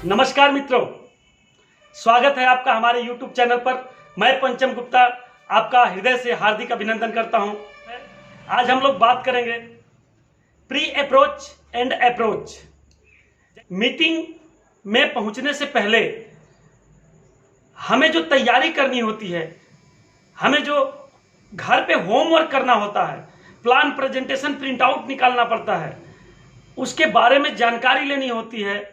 नमस्कार मित्रों, स्वागत है आपका हमारे YouTube चैनल पर। मैं पंचम गुप्ता आपका हृदय से हार्दिक अभिनंदन करता हूं। आज हम लोग बात करेंगे pre approach and approach. Meeting में पहुंचने से पहले हमें जो तैयारी करनी होती है, हमें जो घर पे होमवर्क करना होता है, प्लान प्रेजेंटेशन प्रिंट आउट निकालना पड़ता है, उसके बारे में जानकारी लेनी होती है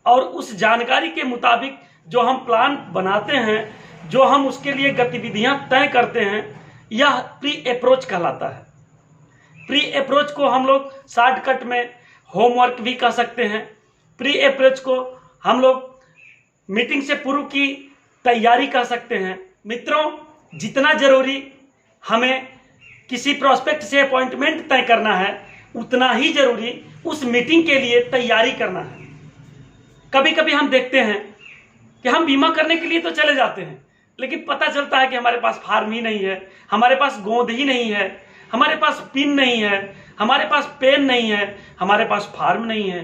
और उस जानकारी के मुताबिक जो हम प्लान बनाते हैं, जो हम उसके लिए गतिविधियां तय करते हैं, यह प्री अप्रोच कहलाता है। प्री अप्रोच को हम लोग शॉर्टकट में होमवर्क भी कह सकते हैं। प्री अप्रोच को हम लोग मीटिंग से पूर्व की तैयारी कह सकते हैं। मित्रों, जितना जरूरी हमें किसी प्रोस्पेक्ट से अपॉइंटमेंट तय करना है, उतना ही जरूरी उस मीटिंग के लिए तैयारी करना है। कभी कभी हम देखते हैं कि हम बीमा करने के लिए तो चले जाते हैं, लेकिन पता चलता है कि हमारे पास फार्म ही नहीं है, हमारे पास गोंद ही नहीं है, हमारे पास पिन नहीं है, हमारे पास पेन नहीं है, हमारे पास फार्म नहीं है।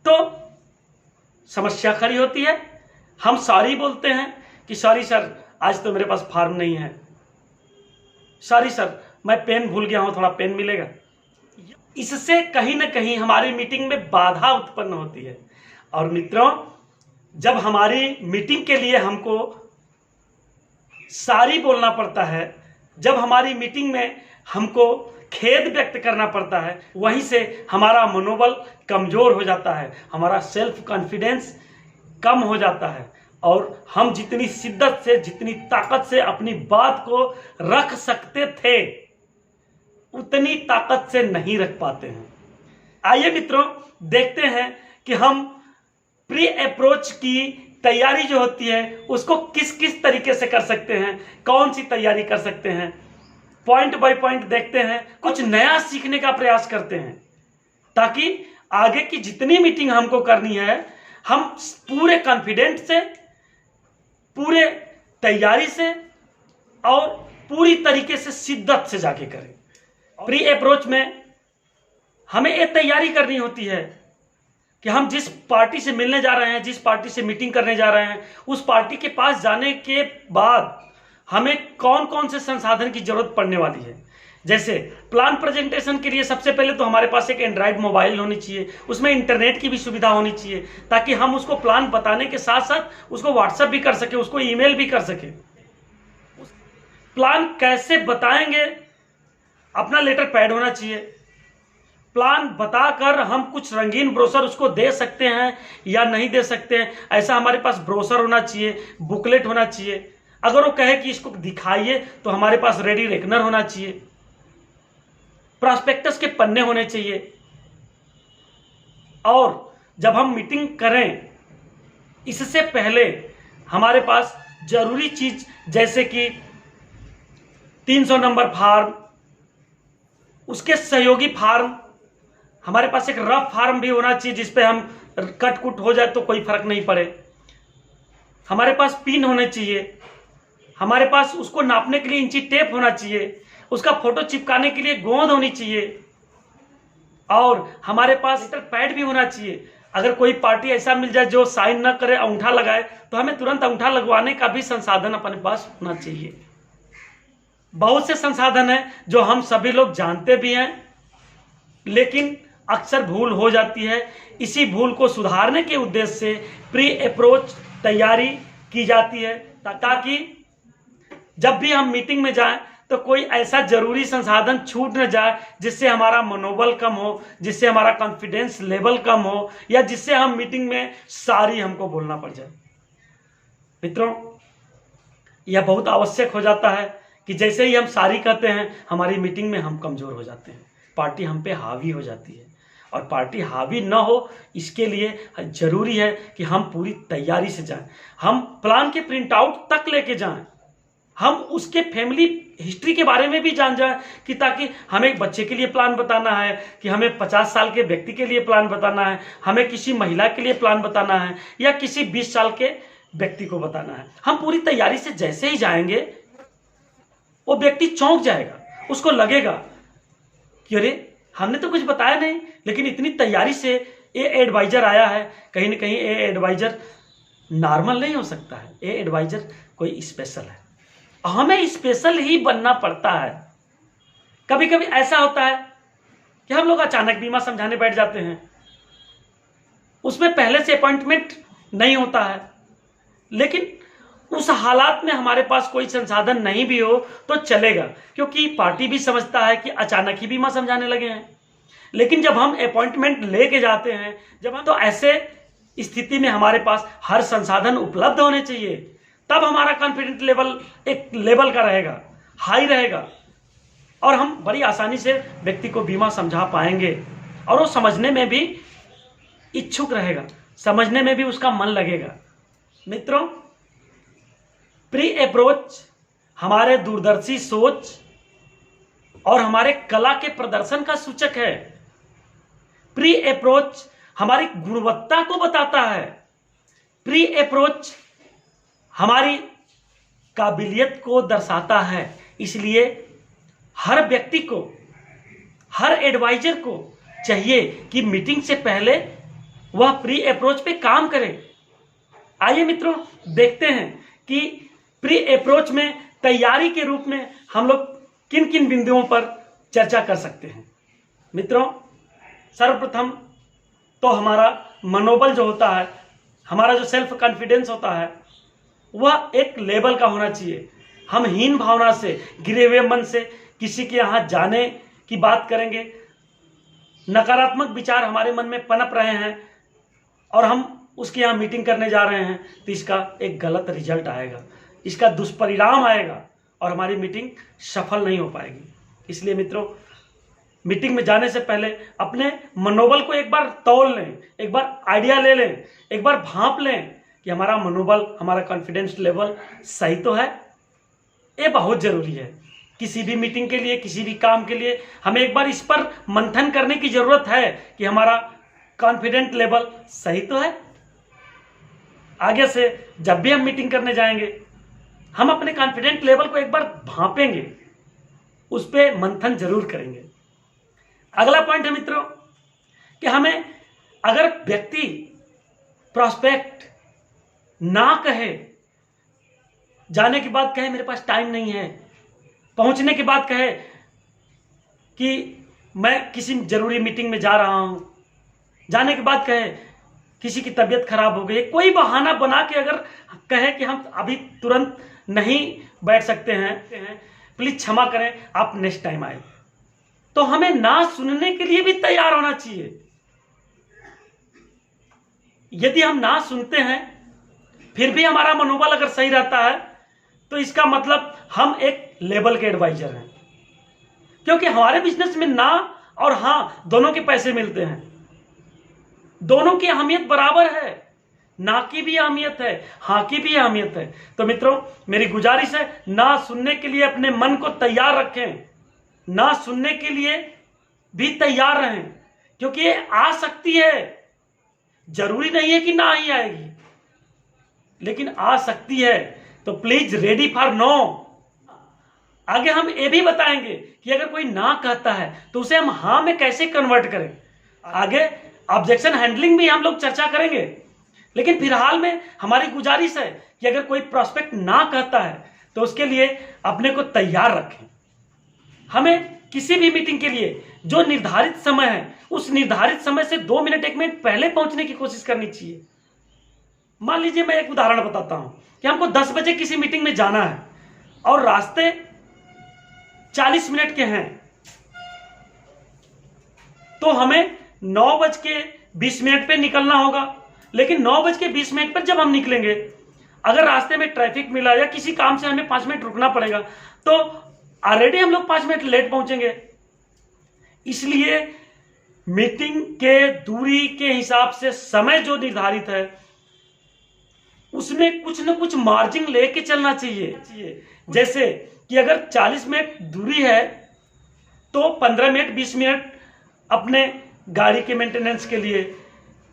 तो समस्या खड़ी होती है। हम सॉरी बोलते हैं कि सॉरी सर, आज तो मेरे पास फार्म नहीं है, सॉरी सर मैं पेन भूल गया हूं, थोड़ा पेन मिलेगा। इससे कहीं ना कहीं हमारी मीटिंग में बाधा उत्पन्न होती है। और मित्रों, जब हमारी मीटिंग के लिए हमको सॉरी बोलना पड़ता है, जब हमारी मीटिंग में हमको खेद व्यक्त करना पड़ता है, वहीं से हमारा मनोबल कमजोर हो जाता है, हमारा सेल्फ कॉन्फिडेंस कम हो जाता है और हम जितनी शिद्दत से, जितनी ताकत से अपनी बात को रख सकते थे, उतनी ताकत से नहीं रख पाते हैं। आइए मित्रों, देखते हैं कि हम प्री अप्रोच की तैयारी जो होती है उसको किस किस तरीके से कर सकते हैं, कौन सी तैयारी कर सकते हैं। पॉइंट बाय पॉइंट देखते हैं, कुछ नया सीखने का प्रयास करते हैं, ताकि आगे की जितनी मीटिंग हमको करनी है, हम पूरे कॉन्फिडेंट से, पूरे तैयारी से और पूरी तरीके से शिद्दत से जाके करें। प्री अप्रोच में हमें ये तैयारी करनी होती है कि हम जिस पार्टी से मिलने जा रहे हैं, जिस पार्टी से मीटिंग करने जा रहे हैं, उस पार्टी के पास जाने के बाद हमें कौन कौन से संसाधन की जरूरत पड़ने वाली है। जैसे प्लान प्रेजेंटेशन के लिए सबसे पहले तो हमारे पास एक एंड्रॉयड मोबाइल होनी चाहिए, उसमें इंटरनेट की भी सुविधा होनी चाहिए, ताकि हम उसको प्लान बताने के साथ साथ उसको व्हाट्सएप भी कर सके, उसको ईमेल भी कर सके। प्लान कैसे बताएंगे, अपना लेटर पैड होना चाहिए। प्लान बताकर हम कुछ रंगीन ब्रोशर उसको दे सकते हैं या नहीं दे सकते हैं, ऐसा हमारे पास ब्रोशर होना चाहिए, बुकलेट होना चाहिए। अगर वो कहे कि इसको दिखाइए तो हमारे पास रेडी रेकनर होना चाहिए, प्रॉस्पेक्टस के पन्ने होने चाहिए। और जब हम मीटिंग करें, इससे पहले हमारे पास जरूरी चीज जैसे कि 300 नंबर फार्म, उसके सहयोगी फार्म, हमारे पास एक रफ फार्म भी होना चाहिए जिसपे हम कट कुट हो जाए तो कोई फर्क नहीं पड़े। हमारे पास पिन होने चाहिए, हमारे पास उसको नापने के लिए इंची टेप होना चाहिए, उसका फोटो चिपकाने के लिए गोंद होनी चाहिए और हमारे पास लेटर पैड भी होना चाहिए। अगर कोई पार्टी ऐसा मिल जाए जो साइन ना करे, अंगूठा लगाए, तो हमें तुरंत अंगूठा लगवाने का भी संसाधन अपने पास होना चाहिए। बहुत से संसाधन हैं जो हम सभी लोग जानते भी हैं, लेकिन अक्सर भूल हो जाती है। इसी भूल को सुधारने के उद्देश्य से प्री अप्रोच तैयारी की जाती है, ताकि जब भी हम मीटिंग में जाएं तो कोई ऐसा जरूरी संसाधन छूट न जाए जिससे हमारा मनोबल कम हो, जिससे हमारा कॉन्फिडेंस लेवल कम हो, या जिससे हम मीटिंग में सारी हमको बोलना पड़ जाए। मित्रों, यह बहुत आवश्यक हो जाता है कि जैसे ही हम सारी कहते हैं, हमारी मीटिंग में हम कमजोर हो जाते हैं, पार्टी हम पे हावी हो जाती है। और पार्टी हावी न हो, इसके लिए जरूरी है कि हम पूरी तैयारी से जाएं, हम प्लान के प्रिंट आउट तक लेके जाएं, हम उसके फैमिली हिस्ट्री के बारे में भी जान जाएं, कि ताकि हमें एक बच्चे के लिए प्लान बताना है, कि हमें 50 साल के व्यक्ति के लिए प्लान बताना है, हमें किसी महिला के लिए प्लान बताना है, या किसी 20 साल के व्यक्ति को बताना है। हम पूरी तैयारी से जैसे ही जाएंगे, वो व्यक्ति चौंक जाएगा, उसको लगेगा कि अरे हमने तो कुछ बताया नहीं, लेकिन इतनी तैयारी से ए एडवाइजर आया है, कहीं ना कहीं ए एडवाइजर नॉर्मल नहीं हो सकता है, ए एडवाइजर कोई स्पेशल है। हमें स्पेशल ही बनना पड़ता है। कभी कभी ऐसा होता है कि हम लोग अचानक बीमा समझाने बैठ जाते हैं, उसमें पहले से अपॉइंटमेंट नहीं होता है, लेकिन उस हालात में हमारे पास कोई संसाधन नहीं भी हो तो चलेगा, क्योंकि पार्टी भी समझता है कि अचानक ही बीमा समझाने लगे हैं। लेकिन जब हम अपॉइंटमेंट लेके जाते हैं, जब हम, तो ऐसे स्थिति में हमारे पास हर संसाधन उपलब्ध होने चाहिए, तब हमारा कॉन्फिडेंस लेवल एक लेवल का रहेगा, हाई रहेगा, और हम बड़ी आसानी से व्यक्ति को बीमा समझा पाएंगे, और वो समझने में भी इच्छुक रहेगा, समझने में भी उसका मन लगेगा। मित्रों, प्री अप्रोच हमारे दूरदर्शी सोच और हमारे कला के प्रदर्शन का सूचक है। प्री अप्रोच हमारी गुणवत्ता को बताता है। प्री अप्रोच हमारी काबिलियत को दर्शाता है। इसलिए हर व्यक्ति को, हर एडवाइजर को चाहिए कि मीटिंग से पहले वह प्री अप्रोच पे काम करे। आइए मित्रों, देखते हैं कि प्री अप्रोच में तैयारी के रूप में हम लोग किन किन बिंदुओं पर चर्चा कर सकते हैं। मित्रों, सर्वप्रथम तो हमारा मनोबल जो होता है, हमारा जो सेल्फ कॉन्फिडेंस होता है, वह एक लेवल का होना चाहिए। हम हीन भावना से, गिरे हुए मन से किसी के यहाँ जाने की बात करेंगे, नकारात्मक विचार हमारे मन में पनप रहे हैं और हम उसके यहाँ मीटिंग करने जा रहे हैं, तो इसका एक गलत रिजल्ट आएगा, इसका दुष्परिणाम आएगा और हमारी मीटिंग सफल नहीं हो पाएगी। इसलिए मित्रों, मीटिंग में जाने से पहले अपने मनोबल को एक बार तौल लें, एक बार आइडिया ले लें, एक बार भांप लें कि हमारा मनोबल, हमारा कॉन्फिडेंस लेवल सही तो है। ये बहुत जरूरी है। किसी भी मीटिंग के लिए, किसी भी काम के लिए हमें एक बार इस पर मंथन करने की जरूरत है कि हमारा कॉन्फिडेंट लेवल सही तो है। आगे से जब भी हम मीटिंग करने जाएंगे, हम अपने कॉन्फिडेंट लेवल को एक बार भांपेंगे, उस पर मंथन जरूर करेंगे। अगला पॉइंट है मित्रों कि हमें, अगर व्यक्ति प्रोस्पेक्ट ना कहे, जाने के बाद कहे मेरे पास टाइम नहीं है, पहुंचने के बाद कहे कि मैं किसी जरूरी मीटिंग में जा रहा हूं, जाने के बाद कहे किसी की तबीयत खराब हो गई, कोई बहाना बना के अगर कहे कि हम अभी तुरंत नहीं बैठ सकते हैं, प्लीज क्षमा करें, आप नेक्स्ट टाइम आए, तो हमें ना सुनने के लिए भी तैयार होना चाहिए। यदि हम ना सुनते हैं फिर भी हमारा मनोबल अगर सही रहता है, तो इसका मतलब हम एक लेवल के एडवाइजर हैं, क्योंकि हमारे बिजनेस में ना और हां दोनों के पैसे मिलते हैं, दोनों की अहमियत बराबर है, ना की भी अहमियत है, हां की भी अहमियत है। तो मित्रों, मेरी गुजारिश है, ना सुनने के लिए अपने मन को तैयार रखें, ना सुनने के लिए भी तैयार रहें, क्योंकि ये आ सकती है, जरूरी नहीं है कि ना ही आएगी, लेकिन आ सकती है, तो प्लीज रेडी फॉर नो। आगे हम ये भी बताएंगे कि अगर कोई ना कहता है तो उसे हम हां में कैसे कन्वर्ट करें। आगे ऑब्जेक्शन हैंडलिंग भी हम लोग चर्चा करेंगे, लेकिन फिलहाल में हमारी गुजारिश है कि अगर कोई प्रोस्पेक्ट ना कहता है तो उसके लिए अपने को तैयार रखें। हमें किसी भी मीटिंग के लिए जो निर्धारित समय है, उस निर्धारित समय से 2 मिनट 1 मिनट पहले पहुंचने की कोशिश करनी चाहिए। मान लीजिए, मैं एक उदाहरण बताता हूं कि हमको 10 बजे किसी मीटिंग में जाना है और रास्ते 40 मिनट के हैं, तो हमें 9:20 पे निकलना होगा। लेकिन 9:20 पर जब हम निकलेंगे, अगर रास्ते में ट्रैफिक मिला या किसी काम से हमें 5 मिनट रुकना पड़ेगा, तो ऑलरेडी हम लोग 5 मिनट लेट पहुंचेंगे। इसलिए मीटिंग के दूरी के हिसाब से समय जो निर्धारित है, उसमें कुछ न कुछ मार्जिन लेके चलना चाहिए। जैसे कि अगर 40 मिनट दूरी है, तो 15 मिनट 20 मिनट अपने गाड़ी के मेंटेनेंस के लिए,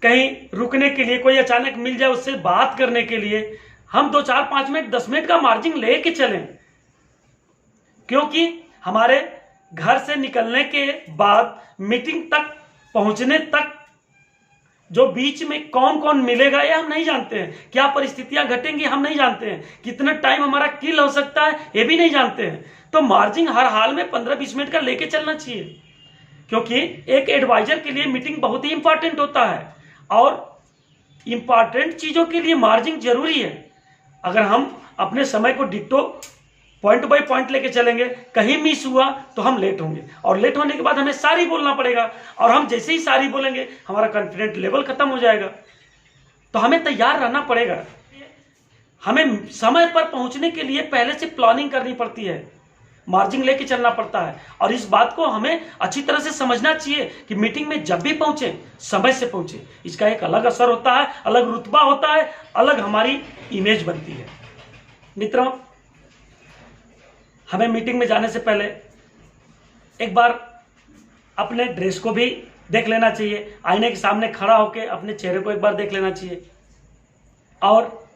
कहीं रुकने के लिए, कोई अचानक मिल जाए उससे बात करने के लिए, हम 2 4 5 मिनट 10 मिनट का मार्जिन लेके चलें। क्योंकि हमारे घर से निकलने के बाद मीटिंग तक पहुंचने तक जो बीच में कौन कौन मिलेगा ये हम नहीं जानते हैं, क्या परिस्थितियां घटेंगी हम नहीं जानते हैं, कितना टाइम हमारा किल हो सकता है ये भी नहीं जानते हैं। तो मार्जिन हर हाल में 15-20 मिनट का लेके चलना चाहिए, क्योंकि एक एडवाइजर के लिए मीटिंग बहुत ही इंपॉर्टेंट होता है और इंपॉर्टेंट चीजों के लिए मार्जिन जरूरी है। अगर हम अपने समय को डिट्टो पॉइंट बाय पॉइंट लेके चलेंगे, कहीं मिस हुआ तो हम लेट होंगे और लेट होने के बाद हमें सारी बोलना पड़ेगा और हम जैसे ही सारी बोलेंगे हमारा कॉन्फिडेंट लेवल खत्म हो जाएगा। तो हमें तैयार रहना पड़ेगा। हमें समय पर पहुंचने के लिए पहले से प्लानिंग करनी पड़ती है, मार्जिन लेके चलना पड़ता है और इस बात को हमें अच्छी तरह से समझना चाहिए कि मीटिंग में जब भी पहुंचे समय से पहुंचे। इसका एक अलग असर होता है, अलग रुतबा होता है, अलग हमारी इमेज बनती है। मित्रों, हमें मीटिंग में जाने से पहले एक बार अपने ड्रेस को भी देख लेना चाहिए, आईने के सामने खड़ा होकर अपने चेहरे को एक बार देख लेना चाहिए और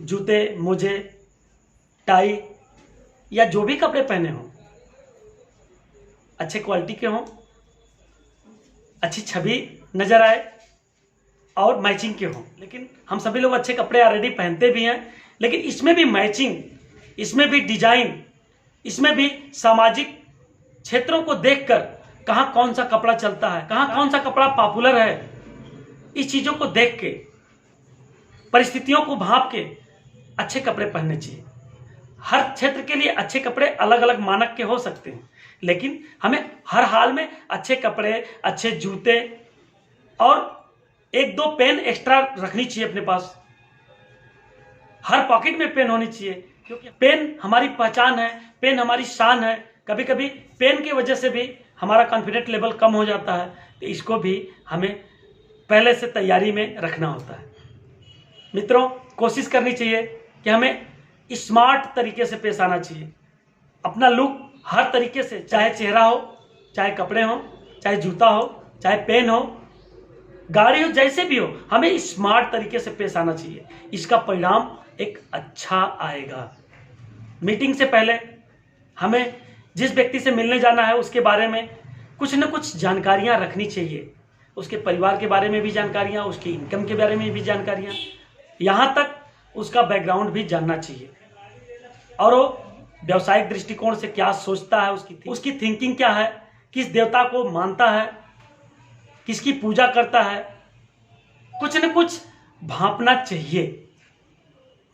जूते, मोजे, टाई या जो भी कपड़े पहने हों अच्छे क्वालिटी के हों, अच्छी छवि नजर आए और मैचिंग के हों। लेकिन हम सभी लोग अच्छे कपड़े ऑलरेडी पहनते भी हैं, लेकिन इसमें भी मैचिंग, इसमें भी डिजाइन, इसमें भी सामाजिक क्षेत्रों को देखकर कहाँ कौन सा कपड़ा चलता है, कहाँ कौन सा कपड़ा पॉपुलर है, इस चीजों को देख के, परिस्थितियों को भांप के अच्छे कपड़े पहनने चाहिए। हर क्षेत्र के लिए अच्छे कपड़े अलग अलग मानक के हो सकते हैं, लेकिन हमें हर हाल में अच्छे कपड़े, अच्छे जूते और 1-2 पेन एक्स्ट्रा रखनी चाहिए अपने पास। हर पॉकेट में पेन होनी चाहिए, क्योंकि पेन हमारी पहचान है, पेन हमारी शान है। कभी कभी पेन की वजह से भी हमारा कॉन्फिडेंट लेवल कम हो जाता है, तो इसको भी हमें पहले से तैयारी में रखना होता है। मित्रों, कोशिश करनी चाहिए कि हमें स्मार्ट तरीके से पेश आना चाहिए। अपना लुक हर तरीके से, चाहे चेहरा हो, चाहे कपड़े हो, चाहे जूता हो, चाहे पेन हो, गाड़ी हो, जैसे भी हो, हमें स्मार्ट तरीके से पेश आना चाहिए। इसका परिणाम एक अच्छा आएगा। मीटिंग से पहले हमें जिस व्यक्ति से मिलने जाना है उसके बारे में कुछ न कुछ जानकारियां रखनी चाहिए। उसके परिवार के बारे में भी जानकारियां, उसकी इनकम के बारे में भी जानकारियां, यहाँ तक उसका बैकग्राउंड भी जानना चाहिए और वो व्यवसायिक दृष्टिकोण से क्या सोचता है, उसकी थिंकिंग क्या है, किस देवता को मानता है, किसकी पूजा करता है, कुछ न कुछ भांपना चाहिए।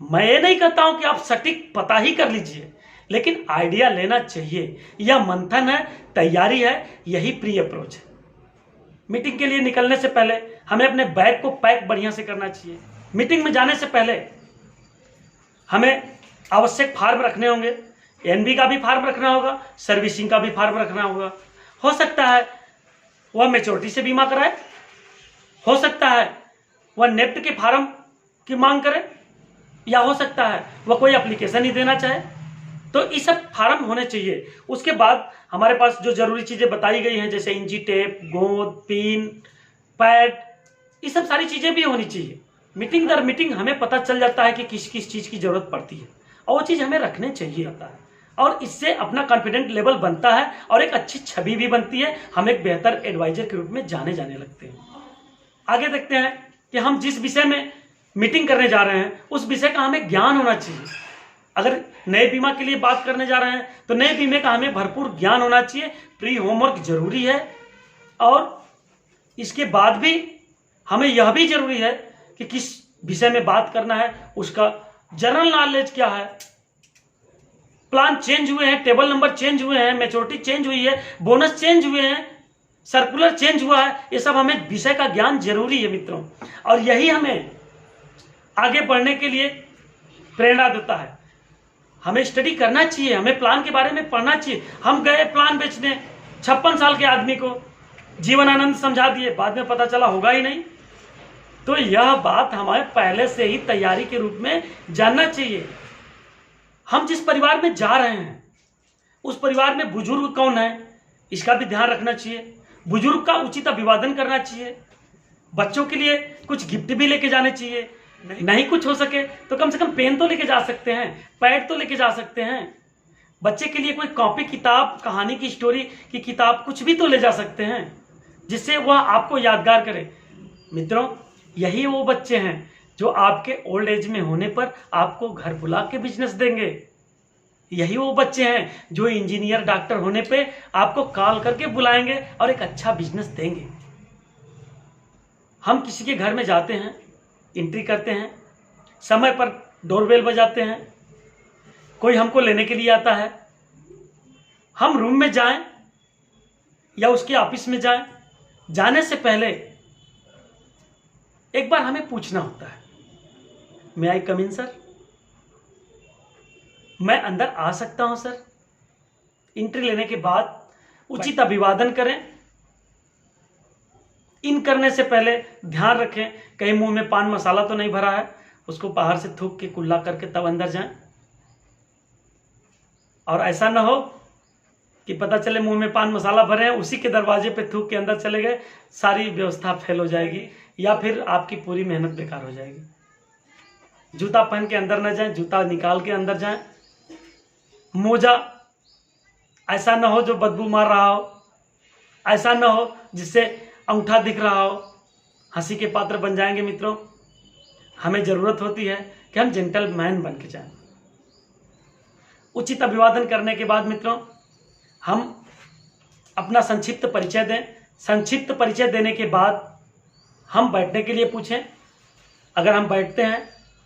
मैं ये नहीं कहता हूं कि आप सटीक पता ही कर लीजिए, लेकिन आइडिया लेना चाहिए। यह मंथन है, तैयारी है, यही प्री अप्रोच है। मीटिंग के लिए निकलने से पहले हमें अपने बैग को पैक बढ़िया से करना चाहिए। मीटिंग में जाने से पहले हमें आवश्यक फार्म रखने होंगे, एनबी का भी फार्म रखना होगा, सर्विसिंग का भी फार्म रखना होगा। हो सकता है वह मैच्योरिटी से बीमा कराए, हो सकता है वह नेफ्ट के फार्म की मांग करे, या हो सकता है वह कोई एप्लीकेशन ही देना चाहे। तो ये सब फार्म होने चाहिए। उसके बाद हमारे पास जो जरूरी चीजें बताई गई हैं, जैसे इंची टेप, गोंद, पिन, पैड, ये सब सारी चीजें भी होनी चाहिए। मीटिंग दर मीटिंग हमें पता चल जाता है कि किस किस चीज की जरूरत पड़ती है और वो चीज हमें रखने चाहिए और इससे अपना कॉन्फिडेंट लेवल बनता है और एक अच्छी छवि भी बनती है। हम एक बेहतर एडवाइजर के रूप में जाने लगते हैं। आगे देखते हैं कि हम जिस विषय में मीटिंग करने जा रहे हैं उस विषय का हमें ज्ञान होना चाहिए। अगर नए बीमा के लिए बात करने जा रहे हैं तो नए बीमे का हमें भरपूर ज्ञान होना चाहिए। प्री होमवर्क जरूरी है और इसके बाद भी हमें यह भी जरूरी है कि किस विषय में बात करना है, उसका जनरल नॉलेज क्या है। प्लान चेंज हुए हैं, टेबल नंबर चेंज हुए हैं, मैच्योरिटी चेंज हुई है, बोनस चेंज हुए हैं, सर्कुलर चेंज हुआ है, ये सब हमें विषय का ज्ञान जरूरी है मित्रों। और यही हमें आगे बढ़ने के लिए प्रेरणा देता है। हमें स्टडी करना चाहिए, हमें प्लान के बारे में पढ़ना चाहिए। हम गए प्लान बेचने, 56 साल के आदमी को जीवन आनंद समझा दिए, बाद में पता चला होगा ही नहीं। तो यह बात हमें पहले से ही तैयारी के रूप में जानना चाहिए। हम जिस परिवार में जा रहे हैं उस परिवार में बुजुर्ग कौन है, इसका भी ध्यान रखना चाहिए। बुजुर्ग का उचित अभिवादन करना चाहिए। बच्चों के लिए कुछ गिफ्ट भी लेके जाने चाहिए। नहीं कुछ हो सके तो कम से कम पेन तो लेके जा सकते हैं, पैड तो लेके जा सकते हैं। बच्चे के लिए कोई कॉपी किताब, कहानी की स्टोरी की किताब, कुछ भी तो ले जा सकते हैं। जिससे वह आपको यादगार करे। मित्रों, यही वो बच्चे हैं जो आपके ओल्ड एज में होने पर आपको घर बुला के बिजनेस देंगे। यही वो बच्चे हैं जो इंजीनियर डॉक्टर होने पे आपको कॉल करके बुलाएंगे और एक अच्छा बिजनेस देंगे। हम किसी के घर में जाते हैं, एंट्री करते हैं, समय पर डोरबेल बजाते हैं, कोई हमको लेने के लिए आता है, हम रूम में जाएं या उसके ऑफिस में जाएं, जाने से पहले एक बार हमें पूछना होता है, मे आई कम इन सर, मैं अंदर आ सकता हूं सर। एंट्री लेने के बाद उचित अभिवादन करें। इन करने से पहले ध्यान रखें कहीं मुंह में पान मसाला तो नहीं भरा है, उसको बाहर से थूक के कुल्ला करके तब अंदर जाएं। और ऐसा ना हो कि पता चले मुंह में पान मसाला भरे हैं, उसी के दरवाजे पे थूक के अंदर चले गए, सारी व्यवस्था फेल हो जाएगी या फिर आपकी पूरी मेहनत बेकार हो जाएगी। जूता पहन के अंदर न जाएं, जूता निकाल के अंदर जाएं। मोजा ऐसा ना हो जो बदबू मार रहा हो, ऐसा ना हो जिससे अंगूठा दिख रहा हो, हंसी के पात्र बन जाएंगे। मित्रों, हमें जरूरत होती है कि हम जेंटलमैन बन के जाएं। उचित अभिवादन करने के बाद मित्रों, हम अपना संक्षिप्त परिचय दें। संक्षिप्त परिचय देने के बाद हम बैठने के लिए पूछें। अगर हम बैठते हैं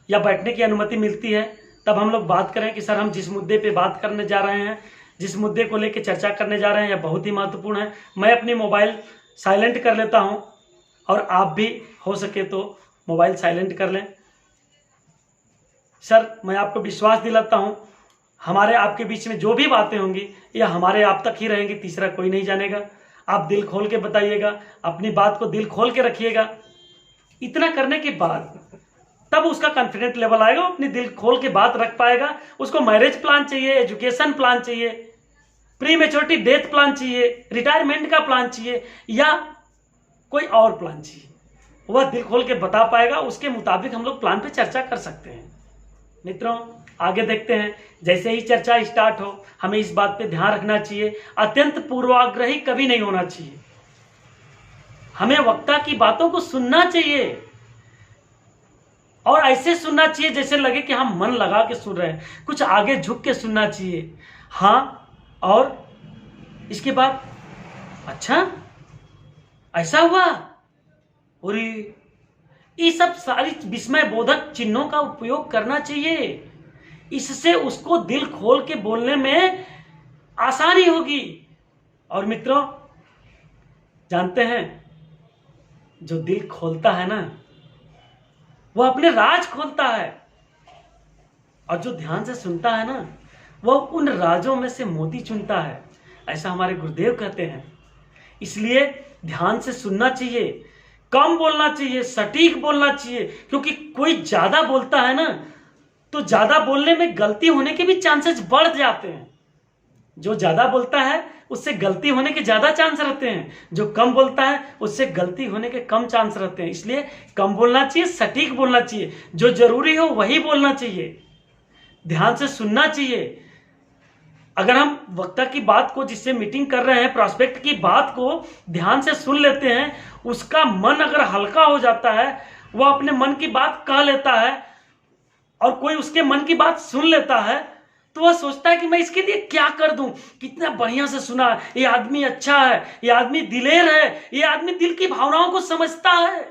या बैठने की अनुमति मिलती है तब हम लोग बात करें कि सर हम जिस मुद्दे पे बात करने जा रहे हैं, जिस मुद्दे को लेकर चर्चा करने जा रहे हैं, यह बहुत ही महत्वपूर्ण है। मैं अपनी मोबाइल साइलेंट कर लेता हूं और आप भी हो सके तो मोबाइल साइलेंट कर लें। सर, मैं आपको विश्वास दिलाता हूं, हमारे आपके बीच में जो भी बातें होंगी या हमारे आप तक ही रहेंगी, तीसरा कोई नहीं जानेगा। आप दिल खोल के बताइएगा, अपनी बात को दिल खोल के रखिएगा। इतना करने के बाद तब उसका कॉन्फिडेंट लेवल आएगा, अपनी दिल खोल के बात रख पाएगा। उसको मैरिज प्लान चाहिए, एजुकेशन प्लान चाहिए, प्री मेच्योरिटी डेथ प्लान चाहिए, रिटायरमेंट का प्लान चाहिए या कोई और प्लान चाहिए, वह दिल खोल के बता पाएगा। उसके मुताबिक हम लोग प्लान पे चर्चा कर सकते हैं। मित्रों, आगे देखते हैं। जैसे ही चर्चा स्टार्ट हो, हमें इस बात पे ध्यान रखना चाहिए, अत्यंत पूर्वाग्रही कभी नहीं होना चाहिए। हमें वक्ता की बातों को सुनना चाहिए और ऐसे सुनना चाहिए जैसे लगे कि हम मन लगा के सुन रहे हैं, कुछ आगे झुक के सुनना चाहिए। हाँ, और इसके बाद अच्छा ऐसा हुआ, और ये सब सारी विस्मय बोधक चिन्हों का उपयोग करना चाहिए। इससे उसको दिल खोल के बोलने में आसानी होगी। और मित्रों, जानते हैं, जो दिल खोलता है ना, वह अपने राज खोलता है, और जो ध्यान से सुनता है ना, वह उन राजों में से मोती चुनता है, ऐसा हमारे गुरुदेव कहते हैं। इसलिए ध्यान से सुनना चाहिए, कम बोलना चाहिए, सटीक बोलना चाहिए। क्योंकि कोई ज्यादा बोलता है ना, तो ज्यादा बोलने में गलती होने के भी चांसेस बढ़ जाते हैं। जो ज्यादा बोलता है उससे गलती होने के ज्यादा चांस रहते हैं, जो कम बोलता है उससे गलती होने के कम चांस रहते हैं। इसलिए कम बोलना चाहिए, सटीक बोलना चाहिए, जो जरूरी हो वही बोलना चाहिए, ध्यान से सुनना चाहिए। अगर हम वक्ता की बात को, जिससे मीटिंग कर रहे हैं, प्रोस्पेक्ट की बात को ध्यान से सुन लेते हैं, उसका मन अगर हल्का हो जाता है, वह अपने मन की बात कह लेता है, और कोई उसके मन की बात सुन लेता है, तो वह सोचता है कि मैं इसके लिए क्या कर दूं, कितना बढ़िया से सुना, ये आदमी अच्छा है, ये आदमी दिलेर है, ये आदमी दिल की भावनाओं को समझता है।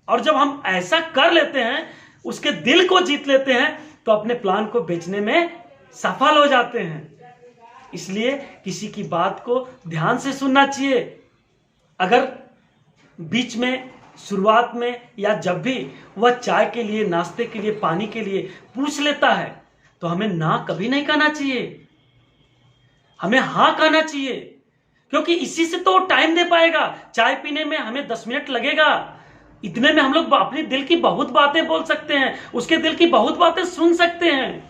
और जब हम ऐसा कर लेते हैं, उसके दिल को जीत लेते हैं, तो अपने प्लान को बेचने में सफल हो जाते हैं। इसलिए किसी की बात को ध्यान से सुनना चाहिए। अगर बीच में, शुरुआत में, या जब भी वह चाय के लिए, नाश्ते के लिए, पानी के लिए पूछ लेता है, तो हमें ना कभी नहीं कहना चाहिए, हमें हाँ कहना चाहिए। क्योंकि इसी से तो टाइम दे पाएगा। चाय पीने में हमें 10 मिनट लगेगा, इतने में हम लोग अपने दिल की बहुत बातें बोल सकते हैं, उसके दिल की बहुत बातें सुन सकते हैं।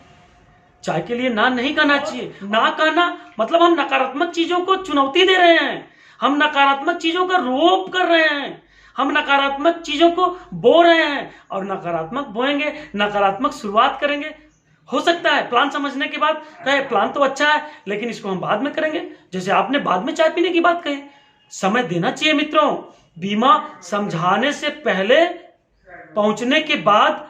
चाय के लिए ना नहीं कहना चाहिए। ना कहना मतलब हम नकारात्मक चीजों को चुनौती दे रहे हैं, हम नकारात्मक चीजों का रोप कर रहे हैं, हम नकारात्मक चीजों को बो रहे हैं। और नकारात्मक बोएंगे, नकारात्मक शुरुआत करेंगे, हो सकता है प्लान समझने के बाद कहे प्लान तो अच्छा है लेकिन इसको हम बाद में करेंगे। जैसे आपने बाद में चाय पीने की बात कही, समय देना चाहिए मित्रों। बीमा समझाने से पहले पहुंचने के बाद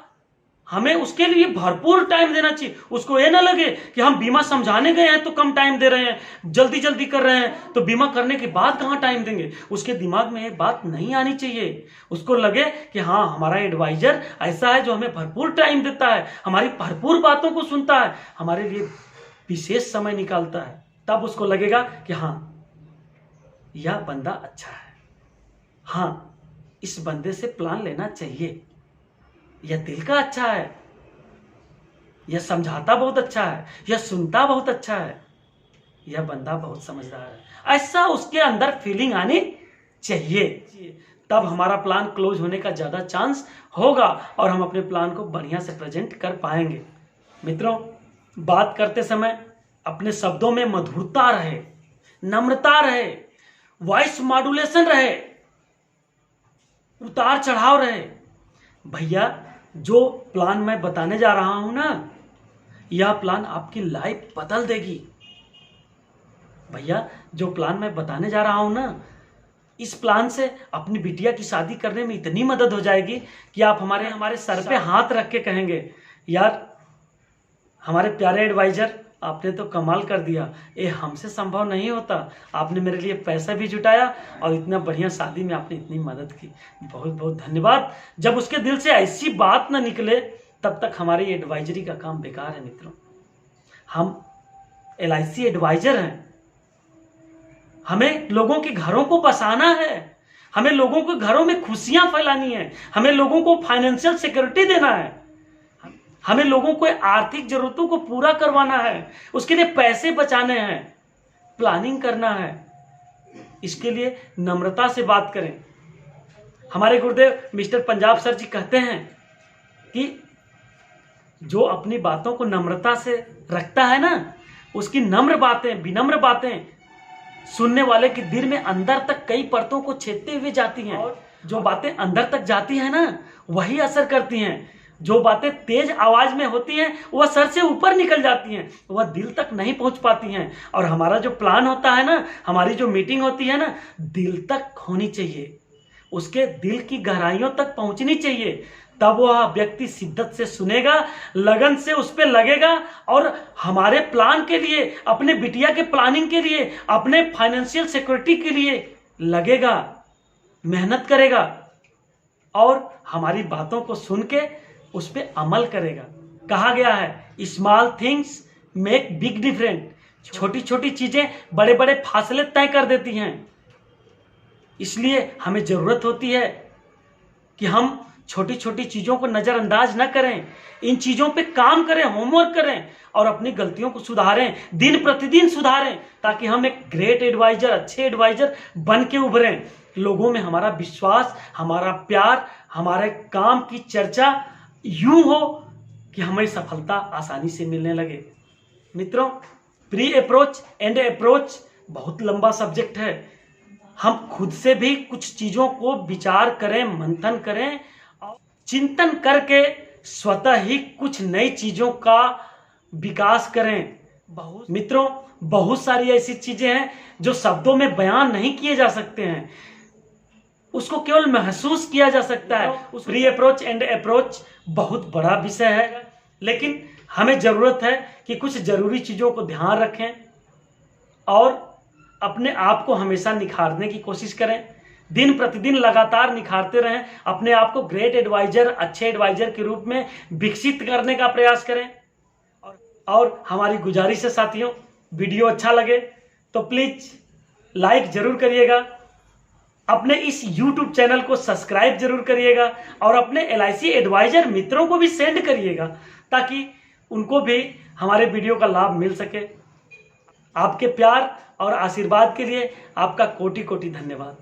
हमें उसके लिए भरपूर टाइम देना चाहिए। उसको ये ना लगे कि हम बीमा समझाने गए हैं तो कम टाइम दे रहे हैं, जल्दी जल्दी कर रहे हैं, तो बीमा करने के बाद कहां टाइम देंगे। उसके दिमाग में ये बात नहीं आनी चाहिए। उसको लगे कि हाँ, हमारा एडवाइजर ऐसा है जो हमें भरपूर टाइम देता है, हमारी भरपूर बातों को सुनता है, हमारे लिए विशेष समय निकालता है। तब उसको लगेगा कि हाँ, यह बंदा अच्छा है, हाँ, इस बंदे से प्लान लेना चाहिए, यह दिल का अच्छा है, यह समझाता बहुत अच्छा है, यह सुनता बहुत अच्छा है, यह बंदा बहुत समझदार है। ऐसा उसके अंदर फीलिंग आनी चाहिए। तब हमारा प्लान क्लोज होने का ज्यादा चांस होगा और हम अपने प्लान को बढ़िया से प्रेजेंट कर पाएंगे। मित्रों, बात करते समय अपने शब्दों में मधुरता रहे, नम्रता रहे, वॉइस मॉड्यूलेशन रहे, उतार चढ़ाव रहे। भैया, जो प्लान मैं बताने जा रहा हूं ना, यह प्लान आपकी लाइफ बदल देगी। भैया, जो प्लान मैं बताने जा रहा हूं ना, इस प्लान से अपनी बिटिया की शादी करने में इतनी मदद हो जाएगी कि आप हमारे सर पे हाथ रख के कहेंगे, यार हमारे प्यारे एडवाइजर, आपने तो कमाल कर दिया, ये हमसे संभव नहीं होता। आपने मेरे लिए पैसा भी जुटाया और इतना बढ़िया शादी में आपने इतनी मदद की, बहुत बहुत धन्यवाद। जब उसके दिल से ऐसी बात ना निकले, तब तक हमारी एडवाइजरी का काम बेकार है मित्रों। हम LIC एडवाइजर हैं, हमें लोगों के घरों को बसाना है, हमें लोगों के घरों में खुशियां फैलानी है, हमें लोगों को फाइनेंशियल सिक्योरिटी देना है, हमें लोगों को आर्थिक जरूरतों को पूरा करवाना है, उसके लिए पैसे बचाने हैं, प्लानिंग करना है। इसके लिए नम्रता से बात करें। हमारे गुरुदेव मिस्टर पंजाब सर जी कहते हैं कि जो अपनी बातों को नम्रता से रखता है ना, उसकी नम्र बातें, विनम्र बातें सुनने वाले के दिल में अंदर तक कई परतों को छेदते हुए जाती हैं। और जो बातें अंदर तक जाती हैं ना, वही असर करती हैं। जो बातें तेज आवाज में होती हैं वह सर से ऊपर निकल जाती हैं, वह दिल तक नहीं पहुंच पाती हैं। और हमारा जो प्लान होता है ना, हमारी जो मीटिंग होती है ना, दिल तक होनी चाहिए, उसके दिल की गहराइयों तक पहुंचनी चाहिए। तब वह व्यक्ति शिद्दत से सुनेगा, लगन से उस पर लगेगा और हमारे प्लान के लिए, अपने बिटिया के प्लानिंग के लिए, अपने फाइनेंशियल सिक्योरिटी के लिए लगेगा, मेहनत करेगा और हमारी बातों को सुन के उस पर अमल करेगा। कहा गया है, small things make big difference. छोटी छोटी चीजें बड़े बड़े फासले तय कर देती हैं। इसलिए हमें जरूरत होती है कि हम छोटी छोटी चीजों को नजरअंदाज न करें, इन चीजों पे काम करें, होमवर्क करें और अपनी गलतियों को सुधारें, दिन प्रतिदिन सुधारें, ताकि हम एक ग्रेट एडवाइजर, अच्छे एडवाइजर बन के उभरें। लोगों में हमारा विश्वास, हमारा प्यार, हमारे काम की चर्चा यूं हो कि हमें सफलता आसानी से मिलने लगे। मित्रों, प्री अप्रोच एंड अप्रोच बहुत लंबा सब्जेक्ट है। हम खुद से भी कुछ चीजों को विचार करें, मंथन करें, चिंतन करके स्वतः ही कुछ नई चीजों का विकास करें। मित्रों, बहुत सारी ऐसी चीजें हैं जो शब्दों में बयान नहीं किए जा सकते हैं, उसको केवल महसूस किया जा सकता है। प्री अप्रोच एंड अप्रोच बहुत बड़ा विषय है, लेकिन हमें जरूरत है कि कुछ जरूरी चीजों को ध्यान रखें और अपने आप को हमेशा निखारने की कोशिश करें। दिन प्रतिदिन लगातार निखारते रहें, अपने आप को ग्रेट एडवाइजर, अच्छे एडवाइजर के रूप में विकसित करने का प्रयास करें। और हमारी गुजारिश है साथियों, वीडियो अच्छा लगे तो प्लीज लाइक जरूर करिएगा, अपने इस YouTube चैनल को सब्सक्राइब जरूर करिएगा और अपने LIC एडवाइजर मित्रों को भी सेंड करिएगा, ताकि उनको भी हमारे वीडियो का लाभ मिल सके। आपके प्यार और आशीर्वाद के लिए आपका कोटि कोटि धन्यवाद।